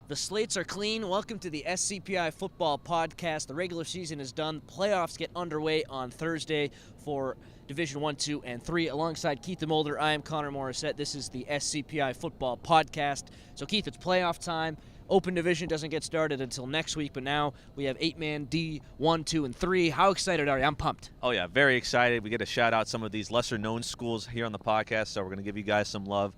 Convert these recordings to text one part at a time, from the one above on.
The slates are clean. Welcome to the SCPI Football Podcast. The regular season is done. Playoffs get underway on Thursday for Division 1, 2, and 3. Alongside Keith DeMolder, I am Connor Morissette. This is the SCPI Football Podcast. So, Keith, it's playoff time. Open Division doesn't get started until next week, but now we have 8-man D1, 2, and 3. How excited are you? I'm pumped. Oh, yeah, very excited. We get to shout out some of these lesser-known schools here on the podcast, so we're going to give you guys some love.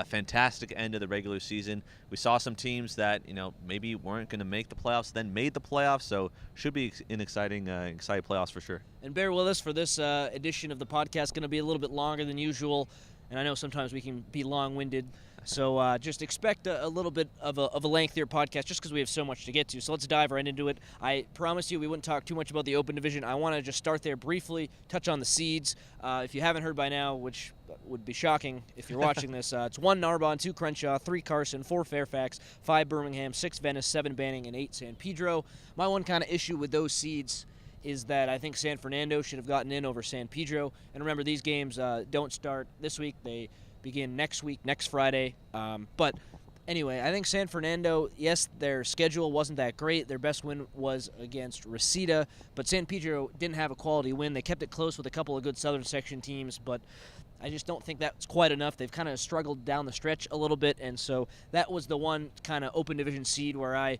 Fantastic end of the regular season. We saw some teams that, maybe weren't going to make the playoffs, then made the playoffs, so should be an exciting playoffs for sure. And bear with us for this edition of the podcast. Going to be a little bit longer than usual, and I know sometimes we can be long-winded. So just expect a little bit of a lengthier podcast just because we have so much to get to. So let's dive right into it. I promised you we wouldn't talk too much about the Open Division. I want to just start there briefly, touch on the seeds. If you haven't heard by now, which would be shocking if you're watching this, it's 1 Narbonne, 2 Crenshaw, 3 Carson, 4 Fairfax, 5 Birmingham, 6 Venice, 7 Banning, and 8 San Pedro. My one kind of issue with those seeds is that I think San Fernando should have gotten in over San Pedro. And remember, these games don't start this week. They begin next week, next Friday. But anyway, I think San Fernando, yes, their schedule wasn't that great. Their best win was against Reseda, but San Pedro didn't have a quality win. They kept it close with a couple of good Southern Section teams, but I just don't think that's quite enough. They've kind of struggled down the stretch a little bit, and so that was the one kind of Open Division seed where I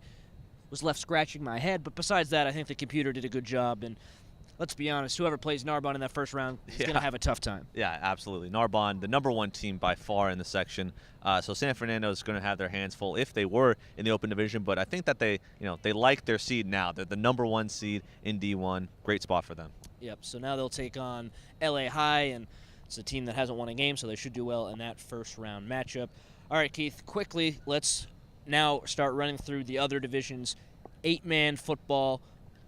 was left scratching my head. But besides that, I think the computer did a good job, and let's be honest, whoever plays Narbonne in that first round is going to have a tough time. Yeah, absolutely. Narbonne, the number 1 team by far in the section. So San Fernando is going to have their hands full if they were in the Open Division. But I think that they like their seed now. They're the number 1 seed in D1. Great spot for them. Yep. So now they'll take on LA High, and it's a team that hasn't won a game, so they should do well in that first round matchup. All right, Keith, quickly, let's now start running through the other divisions. 8-man football.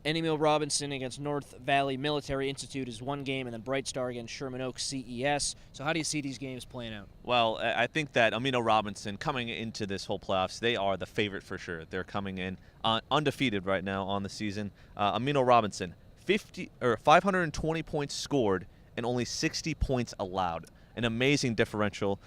Emil Robinson against North Valley Military Institute is 1 game, and then Bright Star against Sherman Oaks CES. So how do you see these games playing out? Well, I think that Emil Robinson, coming into this whole playoffs, they are the favorite for sure. They're coming in undefeated right now on the season. Emil Robinson, 520 points scored and only 60 points allowed. An amazing differential,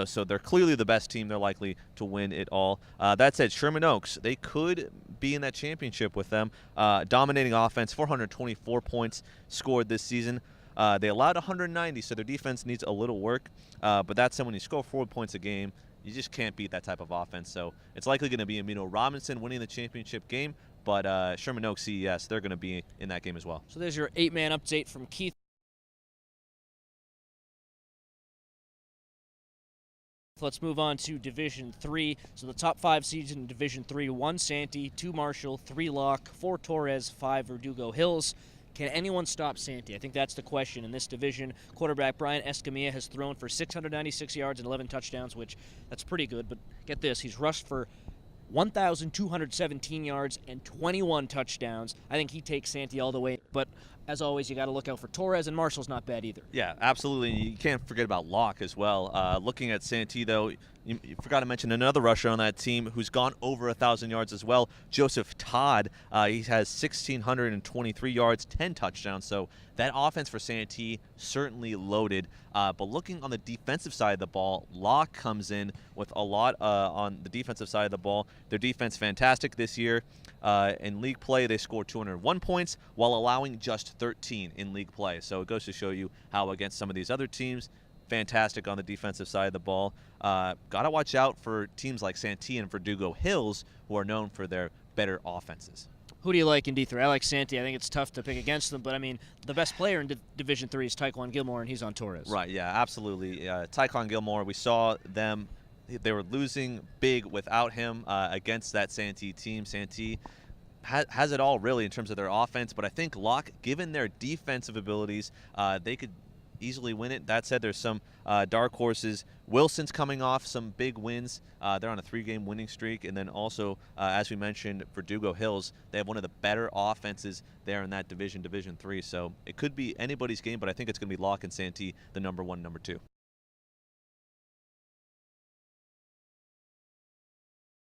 so they're clearly the best team. They're likely to win it all. That said, Sherman Oaks, they could be in that championship with them. Dominating offense, 424 points scored this season. They allowed 190, so their defense needs a little work. But that said, when you score 4 points a game, you just can't beat that type of offense. So it's likely going to be Emil Robinson winning the championship game, but Sherman Oaks CES, they're going to be in that game as well. So there's your 8-man update from Keith. Let's move on to Division 3. So the top 5 seeds in Division 3, 1 Santee, 2 Marshall, 3 Locke, 4 Torres, 5 Verdugo Hills. Can anyone stop Santee? I think that's the question in this division. Quarterback Brian Escamilla has thrown for 696 yards and 11 touchdowns, which that's pretty good. But get this, he's rushed for 1,217 yards and 21 touchdowns. I think he takes Santee all the way. But as always, you got to look out for Torres, and Marshall's not bad either. Yeah, absolutely. You can't forget about Locke as well. Looking at Santee, though, you forgot to mention another rusher on that team who's gone over 1,000 yards as well, Joseph Todd. He has 1,623 yards, 10 touchdowns. So that offense for Santee certainly loaded. But looking on the defensive side of the ball, Locke comes in with a lot on the defensive side of the ball. Their defense fantastic this year. In league play, they scored 201 points while allowing just 13 in league play. So it goes to show you how against some of these other teams, fantastic on the defensive side of the ball. Got to watch out for teams like Santee and Verdugo Hills, who are known for their better offenses. Who do you like in D3? I like Santee. I think it's tough to pick against them, but I mean, the best player in Division 3 is Tyquan Gilmore, and he's on Torres. Right, yeah, absolutely. Tyquan Gilmore, we saw them. They were losing big without him against that Santee team. Santee has it all, really, in terms of their offense, but I think Locke, given their defensive abilities, they could easily win it. That said, there's some dark horses. Wilson's coming off some big wins. They're on a 3-game winning streak. And then also, as we mentioned, Verdugo Hills, they have one of the better offenses there in that division, Division 3. So it could be anybody's game, but I think it's going to be Locke and Santee, the number 1, number 2.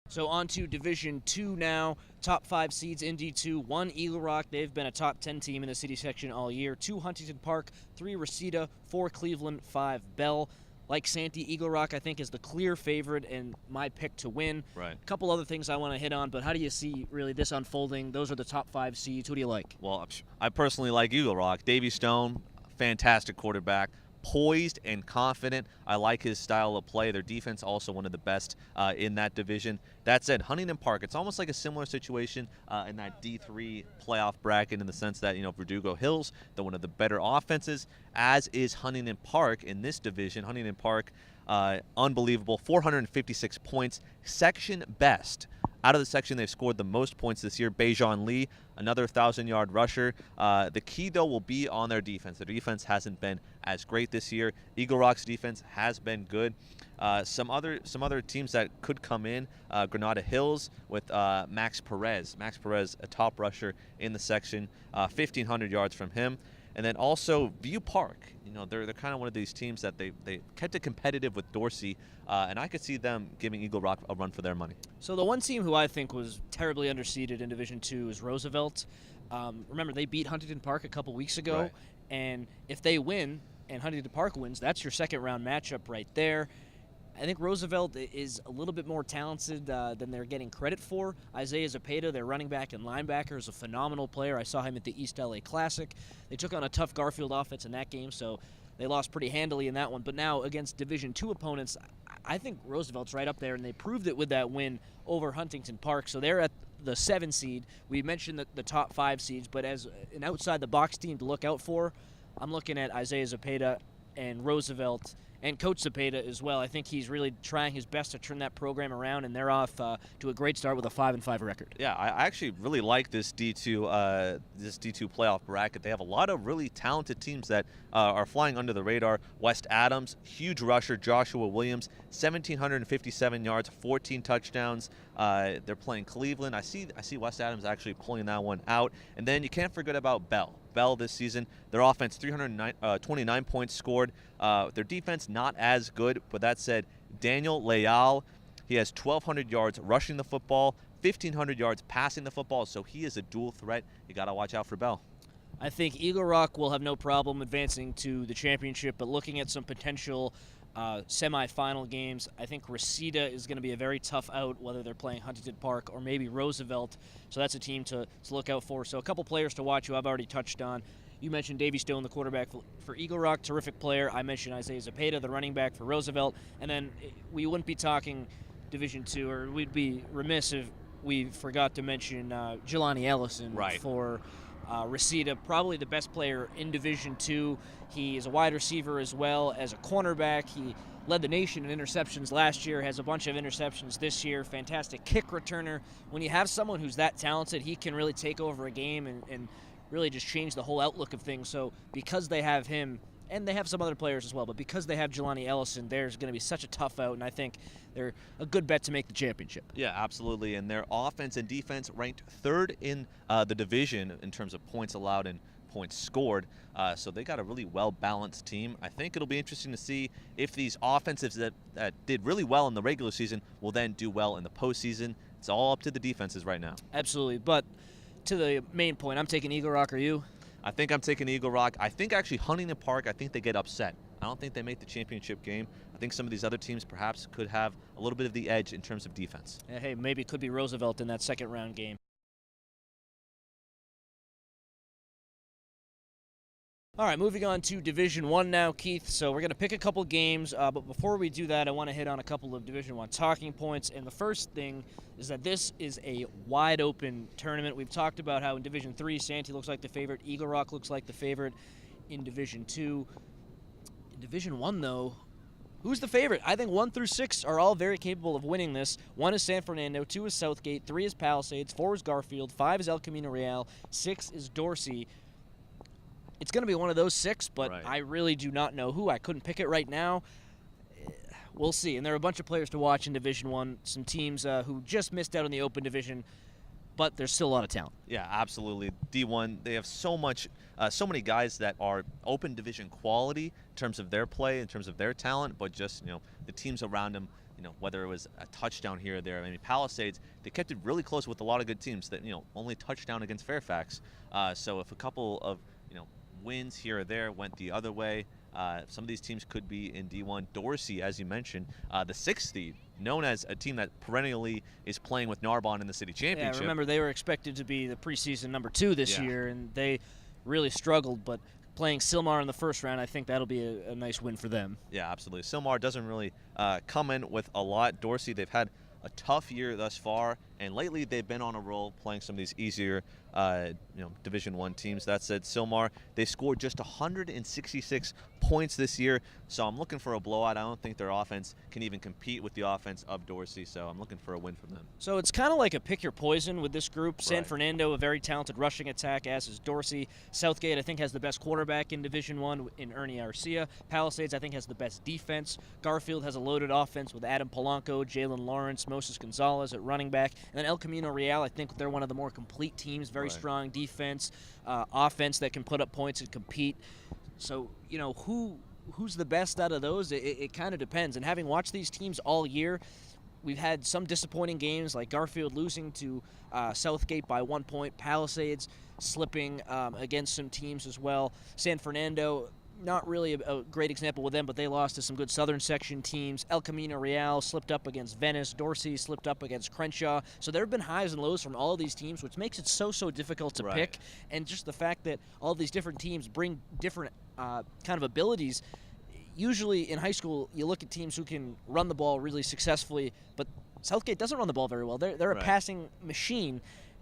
So on to Division 2 now. Top 5 seeds in D2. 1 Eagle Rock. They've been a top 10 team in the city section all year. 2 Huntington Park. 3 Reseda. 4 Cleveland. 5 Bell. like Santee, Eagle Rock, I think, is the clear favorite and my pick to win. Right. A couple other things I want to hit on, but how do you see really this unfolding? Those are the top 5 seeds. Who do you like? Well, I personally like Eagle Rock. Davy Stone, fantastic quarterback. Poised and confident. I like his style of play. Their defense also one of the best in that division. That said, Huntington Park, it's almost like a similar situation in that D3 playoff bracket in the sense that, Verdugo Hills, they're one of the better offenses, as is Huntington Park in this division. Huntington Park, unbelievable, 456 points, section best. Out of the section, they've scored the most points this year. Bejon Lee, another 1,000-yard rusher. The key, though, will be on their defense. Their defense hasn't been as great this year. Eagle Rock's defense has been good. Some other teams that could come in, Granada Hills with Max Perez. Max Perez, a top rusher in the section, 1,500 yards from him. And then also View Park. They're kind of one of these teams that they kept it competitive with Dorsey, and I could see them giving Eagle Rock a run for their money. So the one team who I think was terribly underseeded in Division II is Roosevelt. Remember, they beat Huntington Park a couple weeks ago, Right. And if they win and Huntington Park wins, that's your second-round matchup right there. I think Roosevelt is a little bit more talented than they're getting credit for. Isaiah Zepeda, their running back and linebacker, is a phenomenal player. I saw him at the East LA Classic. They took on a tough Garfield offense in that game, so they lost pretty handily in that one. But now against Division II opponents, I think Roosevelt's right up there, and they proved it with that win over Huntington Park. So they're at the 7 seed. We mentioned the top 5 seeds, but as an outside-the-box team to look out for, I'm looking at Isaiah Zepeda and Roosevelt and Coach Zepeda as well. I think he's really trying his best to turn that program around, and they're off to a great start with a 5-5 record. Yeah, I actually really like this D2 playoff bracket. They have a lot of really talented teams that are flying under the radar. West Adams, huge rusher. Joshua Williams, 1,757 yards, 14 touchdowns. They're playing Cleveland. I see West Adams actually pulling that one out. And then you can't forget about Bell. Bell this season, their offense 329 points scored. Their defense not as good, but that said, Daniel Leal, he has 1,200 yards rushing the football, 1,500 yards passing the football, so he is a dual threat. You got to watch out for Bell. I think Eagle Rock will have no problem advancing to the championship, but looking at some potential semifinal games, I think Reseda is going to be a very tough out, whether they're playing Huntington Park or maybe Roosevelt. So that's a team to look out for. So a couple players to watch who I've already touched on. You mentioned Davy Stone, the quarterback for Eagle Rock, terrific player. I mentioned Isaiah Zepeda, the running back for Roosevelt. And then we wouldn't be talking Division II, or we'd be remiss if we forgot to mention Jelani Ellison Right. for Reseda, probably the best player in Division II. He is a wide receiver as well as a cornerback. He led the nation in interceptions last year, has a bunch of interceptions this year. Fantastic kick returner. When you have someone who's that talented, he can really take over a game and really just change the whole outlook of things. So because they have him, and they have some other players as well, but because they have Jelani Ellison, there's going to be such a tough out, and I think they're a good bet to make the championship. Yeah, absolutely. And their offense and defense ranked 3rd in the division in terms of points allowed and points scored. So they got a really well-balanced team. I think it'll be interesting to see if these offensives that did really well in the regular season will then do well in the postseason. It's all up to the defenses right now. Absolutely. But to the main point, I'm taking Eagle Rock. Are you? I think I'm taking Eagle Rock. I think actually Huntington Park, I think they get upset. I don't think they make the championship game. I think some of these other teams perhaps could have a little bit of the edge in terms of defense. Hey, maybe it could be Roosevelt in that second-round game. All right, moving on to Division I now, Keith. So we're going to pick a couple games, but before we do that, I want to hit on a couple of Division I talking points. And the first thing is that this is a wide-open tournament. We've talked about how in Division III, Santee looks like the favorite, Eagle Rock looks like the favorite in Division II. In Division I, though, who's the favorite? I think 1 through 6 are all very capable of winning this. 1 is San Fernando, 2 is Southgate, 3 is Palisades, 4 is Garfield, 5 is El Camino Real, 6 is Dorsey. It's going to be one of those 6, but Right. I really do not know who. I couldn't pick it right now. We'll see. And there are a bunch of players to watch in Division I, some teams who just missed out on the Open Division, but there's still a lot of talent. Yeah, absolutely. D1, they have so many guys that are open division quality in terms of their play, in terms of their talent, but just, the teams around them, whether it was a touchdown here or there. I mean, Palisades, they kept it really close with a lot of good teams that, only touchdown against Fairfax. So if a couple of, wins here or there went the other way, Some of these teams could be in D1. Dorsey, as you mentioned, the 6th seed, known as a team that perennially is playing with Narbonne in the city championship. Yeah, remember they were expected to be the preseason number 2 this year, and they really struggled, but playing Sylmar in the first round, I think that'll be a nice win for them. Yeah, absolutely. Sylmar doesn't really come in with a lot. Dorsey, they've had a tough year thus far, and lately they've been on a roll playing some of these easier Division I teams. That said, Sylmar, they scored just 166 points this year, so I'm looking for a blowout. I don't think their offense can even compete with the offense of Dorsey, so I'm looking for a win from them. So it's kind of like a pick your poison with this group. San Right. Fernando, a very talented rushing attack, as is Dorsey. Southgate, I think, has the best quarterback in Division I in Ernie Arcia. Palisades, I think, has the best defense. Garfield has a loaded offense with Adam Polanco, Jalen Lawrence, Moses Gonzalez at running back. And then El Camino Real, I think they're one of the more complete teams, very Right. strong defense, offense that can put up points and compete. So, who's the best out of those? It kind of depends. And having watched these teams all year, we've had some disappointing games, like Garfield losing to Southgate by 1 point, Palisades slipping against some teams as well. San Fernando, not really a great example with them, but they lost to some good Southern Section teams. El Camino Real slipped up against Venice. Dorsey slipped up against Crenshaw. So there have been highs and lows from all of these teams, which makes it so difficult to Right. pick. And just the fact that all these different teams bring different kind of abilities. Usually in high school, you look at teams who can run the ball really successfully, but Southgate doesn't run the ball very well. They're a Right. passing machine,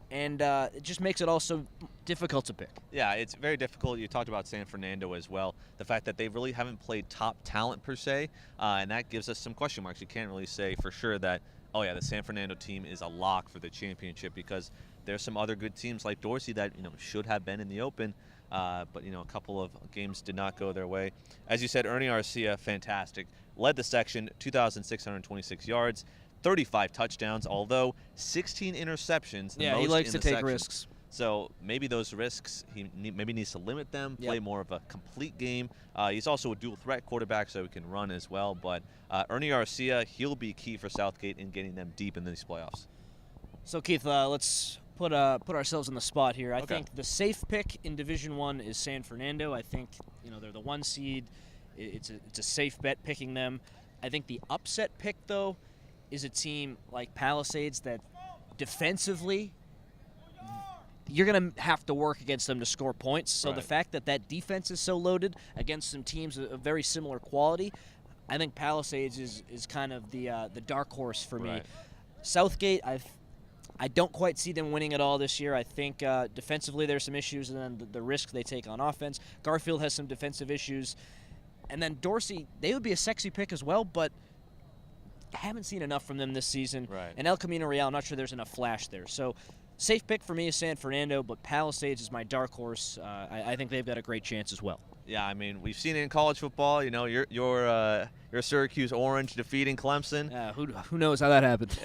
and it just makes it also difficult to pick. Yeah, it's very difficult. You talked about San Fernando as well. The fact that they really haven't played top talent per se, and that gives us some question marks. You can't really say for sure that, oh yeah, the San Fernando team is a lock for the championship, because there's some other good teams like Dorsey that should have been in the open, but a couple of games did not go their way. As you said, Ernie Arcia, fantastic, led the section, 2,626 yards. 35 touchdowns, although 16 interceptions. Yeah, most he likes in to the take section. risks. So maybe those risks, maybe needs to limit them, play Yep. more of a complete game. He's also a dual threat quarterback, so he can run as well. But Ernie Arcia, he'll be key for Southgate in getting them deep in these playoffs. So Keith, let's put ourselves in the spot here. I Okay. think the safe pick in Division I is San Fernando. I think they're the 1 seed. It's a safe bet picking them. I think the upset pick though is a team like Palisades that defensively you're going to have to work against them to score points. So the Right. fact that defense is so loaded against some teams of very similar quality, I think Palisades is kind of the dark horse for me. Right. Southgate, I don't quite see them winning at all this year. I think defensively there's some issues, and then the risk they take on offense. Garfield has some defensive issues. And then Dorsey, they would be a sexy pick as well, but I haven't seen enough from them this season. Right. And El Camino Real, I'm not sure there's enough flash there. So safe pick for me is San Fernando, but Palisades is my dark horse. I think they've got a great chance as well. Yeah, I mean, we've seen it in college football. You're Syracuse Orange defeating Clemson. Who knows how that happened?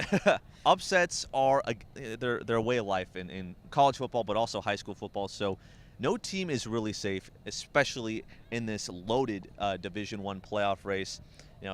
Upsets are they're a way of life in college football, but also high school football. So no team is really safe, especially in this loaded Division I playoff race.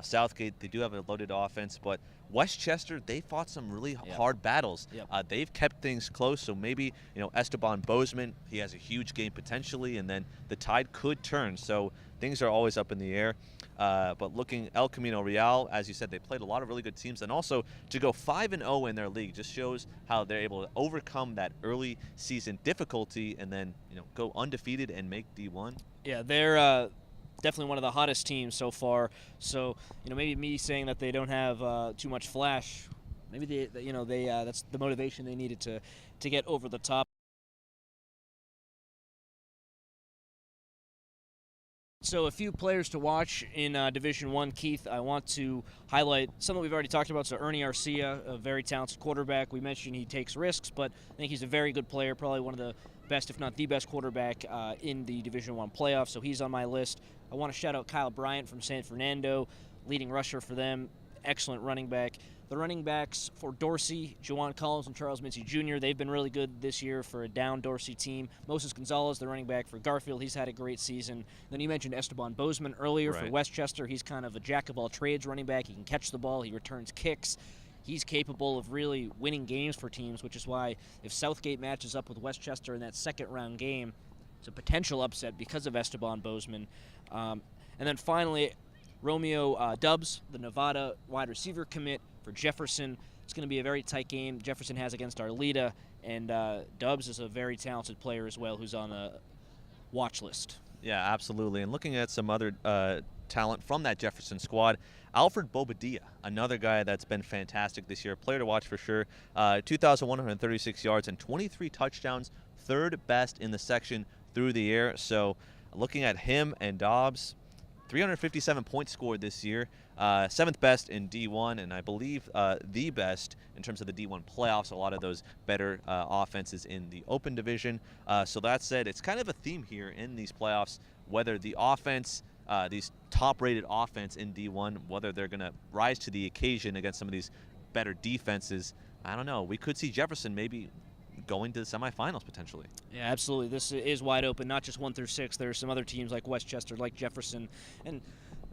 Southgate, they do have a loaded offense, but Westchester, they fought some really hard battles. Yep. They've kept things close, so maybe Esteban Bozeman, he has a huge game potentially, and then the tide could turn. So things are always up in the air. But looking El Camino Real, as you said, they played a lot of really good teams, and also to go 5-0 in their league just shows how they're able to overcome that early season difficulty and then go undefeated and make D1. Yeah, they're definitely one of the hottest teams so far. So maybe me saying that they don't have too much flash, maybe they that's the motivation they needed to get over the top. So a few players to watch in Division I, Keith. I want to highlight some that we've already talked about. So Ernie Arcia, a very talented quarterback. We mentioned he takes risks, but I think he's a very good player, probably one of the best, if not the best quarterback in the Division I playoffs, so he's on my list. I want to shout out Kyle Bryant from San Fernando, leading rusher for them, excellent running back. The running backs for Dorsey, Juwan Collins and Charles Mincy Jr., they've been really good this year for a down Dorsey team. Moses Gonzalez, the running back for Garfield, he's had a great season. Then you mentioned Esteban Bozeman earlier for Westchester. He's kind of a jack-of-all-trades running back. He can catch the ball. He returns kicks. He's capable of really winning games for teams, which is why if Southgate matches up with Westchester in that second-round game, it's a potential upset because of Esteban Bozeman. And then finally, Romeo Dubs, the Nevada wide receiver commit for Jefferson. It's going to be a very tight game Jefferson has against Arleta, and Dubs is a very talented player as well who's on the watch list. Yeah, absolutely. And looking at some other talent from that Jefferson squad, Alfred Bobadilla, another guy that's been fantastic this year, player to watch for sure. 2,136 yards and 23 touchdowns, third best in the section through the air. So looking at him and Dobbs, 357 points scored this year, 7th best in D1, and I believe the best in terms of the D1 playoffs. A lot of those better offenses in the open division. So that said, it's kind of a theme here in these playoffs, whether the offense, these top-rated offense in D1, whether they're going to rise to the occasion against some of these better defenses. I don't know. We could see Jefferson maybe going to the semifinals potentially. Yeah, absolutely. This is wide open, not just 1 through 6. There are some other teams like Westchester, like Jefferson. And,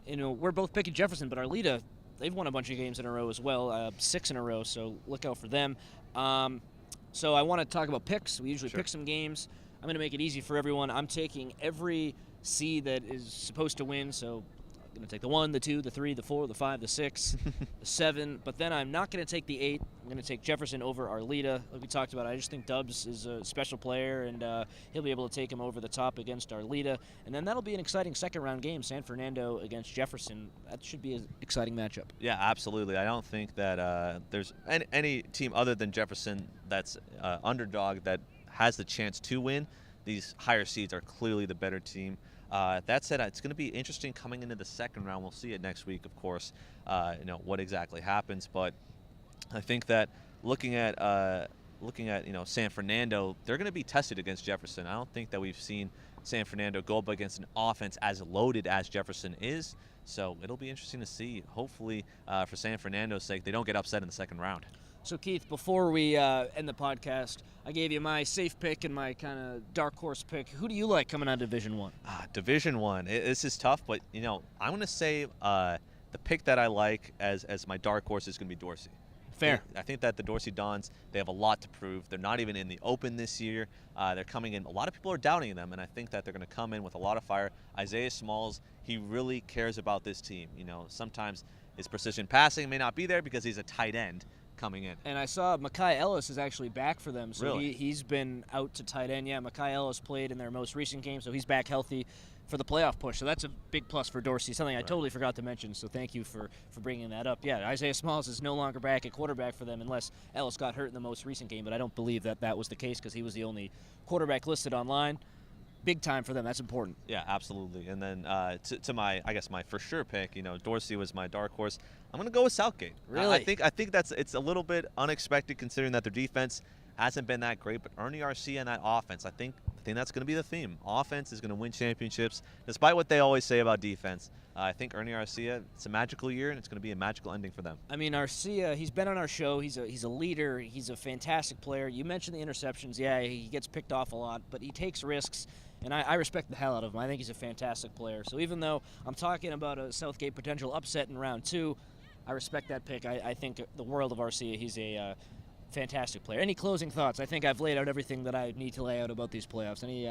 we're both picking Jefferson, but Arleta, they've won a bunch of games in a row as well, 6 in a row, so look out for them. So I want to talk about picks. We usually pick some games. I'm going to make it easy for everyone. I'm taking every seed that is supposed to win, so I'm going to take the 1, the 2, the 3, the 4, the 5, the 6, the 7, but then I'm not going to take the 8. I'm going to take Jefferson over Arleta. Like we talked about, I just think Dubs is a special player, and he'll be able to take him over the top against Arleta. And then that'll be an exciting second-round game, San Fernando against Jefferson. That should be an exciting matchup. Yeah, absolutely. I don't think that there's any team other than Jefferson that's underdog that has the chance to win. These higher seeds are clearly the better team. That said, it's going to be interesting coming into the second round. We'll see it next week, of course, what exactly happens. But I think that looking at San Fernando, they're going to be tested against Jefferson. I don't think that we've seen San Fernando go up against an offense as loaded as Jefferson is. So it'll be interesting to see. Hopefully, for San Fernando's sake, they don't get upset in the second round. So, Keith, before we end the podcast, I gave you my safe pick and my kind of dark horse pick. Who do you like coming out of Division One? Division One. This is tough, but I'm going to say the pick that I like as my dark horse is going to be Dorsey. Fair. I think that the Dorsey Dons, they have a lot to prove. They're not even in the Open this year. They're coming in. A lot of people are doubting them, and I think that they're going to come in with a lot of fire. Isaiah Smalls, he really cares about this team. Sometimes his precision passing may not be there because he's a tight end coming in. And I saw Mekhi Ellis is actually back for them. So really? He's been out to tight end. Yeah, Mekhi Ellis played in their most recent game, so he's back healthy for the playoff push. So that's a big plus for Dorsey, something I totally forgot to mention. So thank you for bringing that up. Yeah, Isaiah Smalls is no longer back at quarterback for them unless Ellis got hurt in the most recent game, but I don't believe that was the case because he was the only quarterback listed online. Big time for them. That's important. Yeah, absolutely. And then to my for sure pick, Dorsey was my dark horse. I'm going to go with Southgate. Really? I think it's a little bit unexpected considering that their defense hasn't been that great, but Ernie Arcia and that offense, I think that's going to be the theme. Offense is going to win championships, despite what they always say about defense. I think Ernie Arcia, it's a magical year, and it's going to be a magical ending for them. I mean, Arcia, he's been on our show. He's a leader. He's a fantastic player. You mentioned the interceptions. Yeah, he gets picked off a lot, but he takes risks. And I respect the hell out of him. I think he's a fantastic player. So even though I'm talking about a Southgate potential upset in round 2, I respect that pick. I think the world of Arcia. He's a fantastic player. Any closing thoughts? I think I've laid out everything that I need to lay out about these playoffs. Any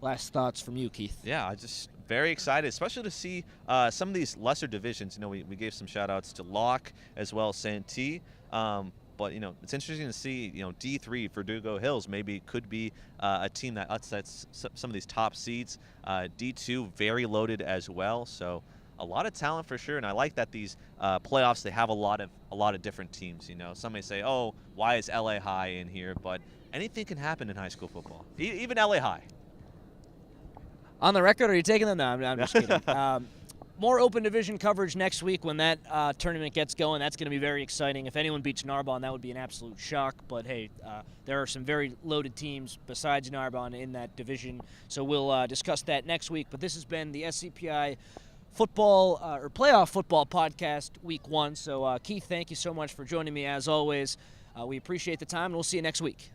last thoughts from you, Keith? Yeah, I'm just very excited, especially to see some of these lesser divisions. We gave some shout-outs to Locke as well as Santee. But, it's interesting to see, D3, Verdugo Hills maybe could be a team that upsets some of these top seeds. D2, very loaded as well. So a lot of talent for sure. And I like that these playoffs, they have a lot of different teams. Some may say, oh, why is LA High in here? But anything can happen in high school football, even LA High. On the record, are you taking them? No, I'm just kidding. More open division coverage next week when that tournament gets going. That's going to be very exciting. If anyone beats Narbonne, that would be an absolute shock. But, hey, there are some very loaded teams besides Narbonne in that division. So we'll discuss that next week. But this has been the SCPI football or playoff football podcast week 1. So, Keith, thank you so much for joining me as always. We appreciate the time, and we'll see you next week.